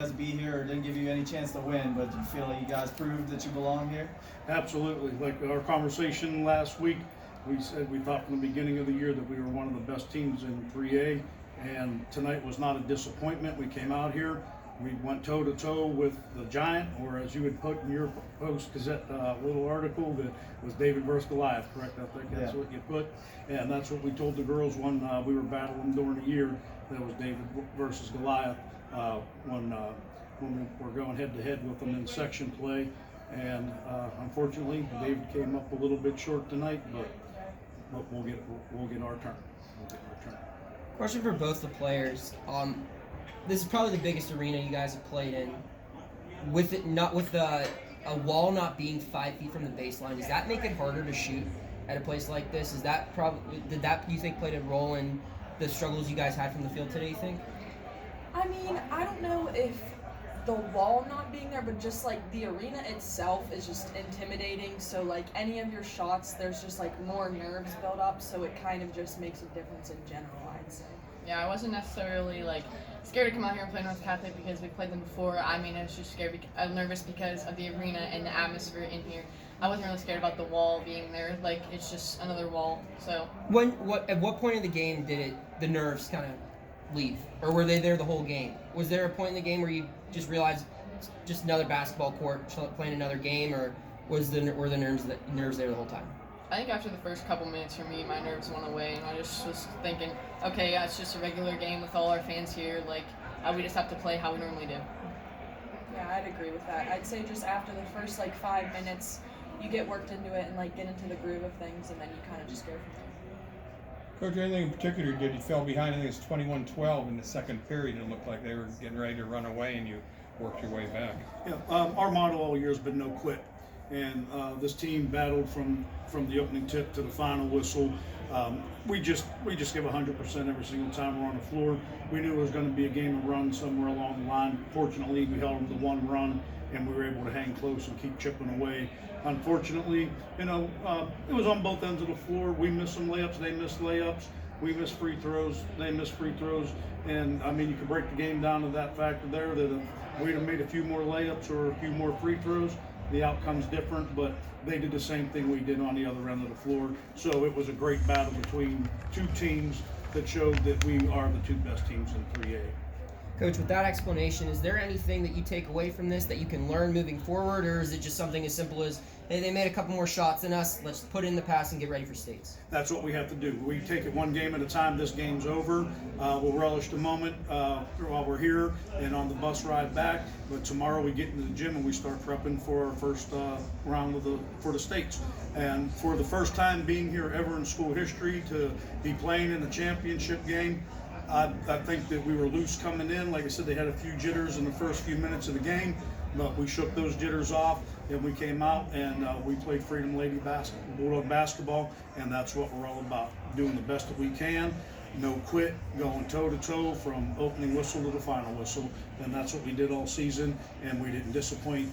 guys be here or didn't give you any chance to win, but do you feel like you guys proved that you belong here? Absolutely. Like our conversation last week, we said we thought from the beginning of the year that we were one of the best teams in 3A, and tonight was not a disappointment. We came out here, we went toe-to-toe with the Giant, or as you would put in your Post-Gazette little article, that was David versus Goliath, correct? I think that's what you put. And that's what we told the girls when we were battling during the year, that was David versus Goliath. When we were going head-to-head with them in section play. And unfortunately, David came up a little bit short tonight, but we'll get our turn. Question for both the players. This is probably the biggest arena you guys have played in. With it not with a wall not being 5 feet from the baseline, does that make it harder to shoot at a place like this? Is that did that you think played a role in the struggles you guys had from the field today? You think? I mean, I don't know if the wall not being there, but just like the arena itself is just intimidating. So like any of your shots, there's just like more nerves built up. So it kind of just makes a difference in general, I'd say. Yeah, I wasn't necessarily like scared to come out here and play North Catholic because we played them before. I mean, I was just scared. I'm nervous because of the arena and the atmosphere in here. I wasn't really scared about the wall being there. Like it's just another wall. So at what point in the game did the nerves kind of leave, or were they there the whole game? Was there a point in the game where you just realized it's just another basketball court playing another game, or were the nerves there the whole time? I think after the first couple minutes for me, my nerves went away, and I just was thinking, okay, yeah, it's just a regular game with all our fans here. Like we just have to play how we normally do. Yeah, I'd agree with that. I'd say just after the first like 5 minutes, you get worked into it and like get into the groove of things, and then you kind of just go from there. Coach, anything in particular did you fell behind? I think it's 21-12 in the second period. It looked like they were getting ready to run away, and you worked your way back. Yeah, our motto all year has been no quit, and this team battled from the opening tip to the final whistle. We just give 100% every single time we're on the floor. We knew it was going to be a game of run somewhere along the line. Fortunately, we held them to one run, and we were able to hang close and keep chipping away. Unfortunately, it was on both ends of the floor. We missed some layups, they missed layups. We missed free throws, they missed free throws. And I mean, you can break the game down to that factor there, that if we'd have made a few more layups or a few more free throws, the outcome's different, but they did the same thing we did on the other end of the floor. So it was a great battle between two teams that showed that we are the two best teams in 3A. Coach, with that explanation, is there anything that you take away from this that you can learn moving forward, or is it just something as simple as, hey, they made a couple more shots than us, let's put in the pass and get ready for states? That's what we have to do. We take it one game at a time. This game's over. We'll relish the moment while we're here and on the bus ride back. But tomorrow we get into the gym and we start prepping for our first round for the states. And for the first time being here ever in school history to be playing in a championship game, I think that we were loose coming in. Like I said, they had a few jitters in the first few minutes of the game, but we shook those jitters off, and we came out and we played Freedom Lady Bulldog basketball, and that's what we're all about, doing the best that we can, no quit, going toe-to-toe from opening whistle to the final whistle, and that's what we did all season, and we didn't disappoint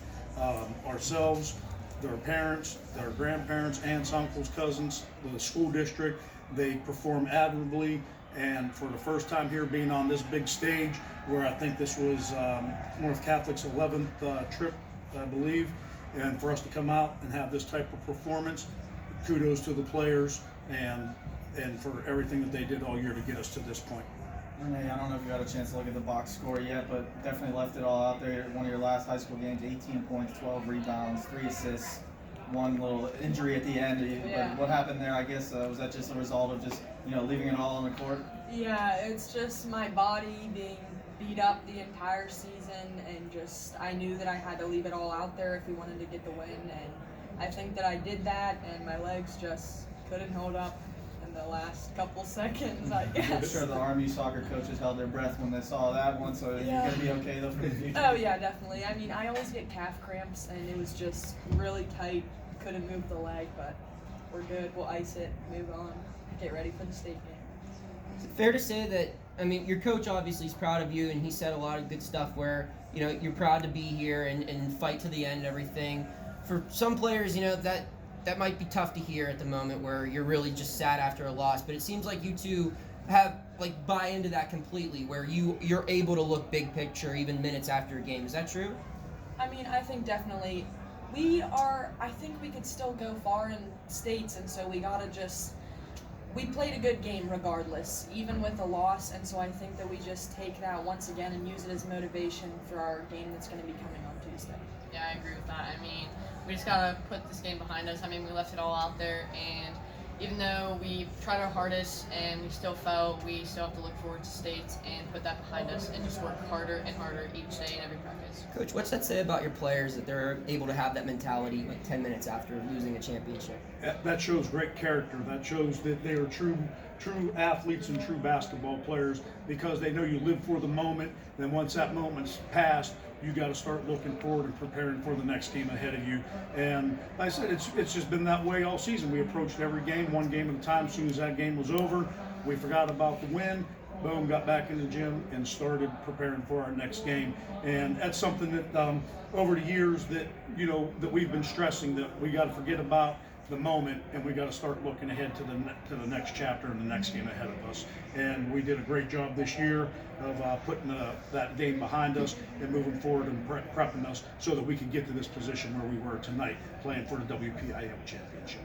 ourselves, their parents, their grandparents, aunts, uncles, cousins, the school district. They performed admirably. And for the first time here being on this big stage, where I think this was North Catholic's 11th trip, I believe, and for us to come out and have this type of performance, kudos to the players and for everything that they did all year to get us to this point. Renae, I don't know if you got a chance to look at the box score yet, but definitely left it all out there. One of your last high school games, 18 points, 12 rebounds, 3 assists, one little injury at the end. Yeah. But what happened there, I guess, was that just a result of just leaving it all on the court? Yeah, it's just my body being beat up the entire season, and just I knew that I had to leave it all out there if we wanted to get the win, and I think that I did that, and my legs just couldn't hold up in the last couple seconds, I guess. I'm sure the Army soccer coaches held their breath when they saw that one, so Yeah. you're going to be okay though for the future? Oh yeah, definitely. I mean, I always get calf cramps, and it was just really tight, couldn't move the leg, but we're good, we'll ice it, move on, get ready for the state game. Is it fair to say that, I mean, your coach obviously is proud of you, and he said a lot of good stuff where, you're proud to be here and fight to the end and everything. For some players, that might be tough to hear at the moment where you're really just sad after a loss, but it seems like you two have like buy into that completely, where you're able to look big picture even minutes after a game. Is that true? I mean, I think definitely I think we could still go far in states, and so we gotta we played a good game regardless, even with a loss, and so I think that we just take that once again and use it as motivation for our game that's going to be coming on Tuesday. Yeah, I agree with that. I mean, we just gotta put this game behind us. I mean, we left it all out there, and even though we tried our hardest and we still fell, we still have to look forward to states and put that behind us and just work harder and harder each day in every practice. Coach, what's that say about your players that they're able to have that mentality like 10 minutes after losing a championship? That shows great character. That shows that they are true athletes and true basketball players, because they know you live for the moment. Then once that moment's passed, you got to start looking forward and preparing for the next game ahead of you. And like I said, it's just been that way all season. We approached every game one game at a time. As soon as that game was over, we forgot about the win. Boom, got back in the gym and started preparing for our next game. And that's something that over the years that that we've been stressing, that we got to forget about the moment and we got to start looking ahead to the next chapter and the next game ahead of us. And we did a great job this year of putting that game behind us and moving forward and prepping us so that we could get to this position where we were tonight, playing for the WPIL championship.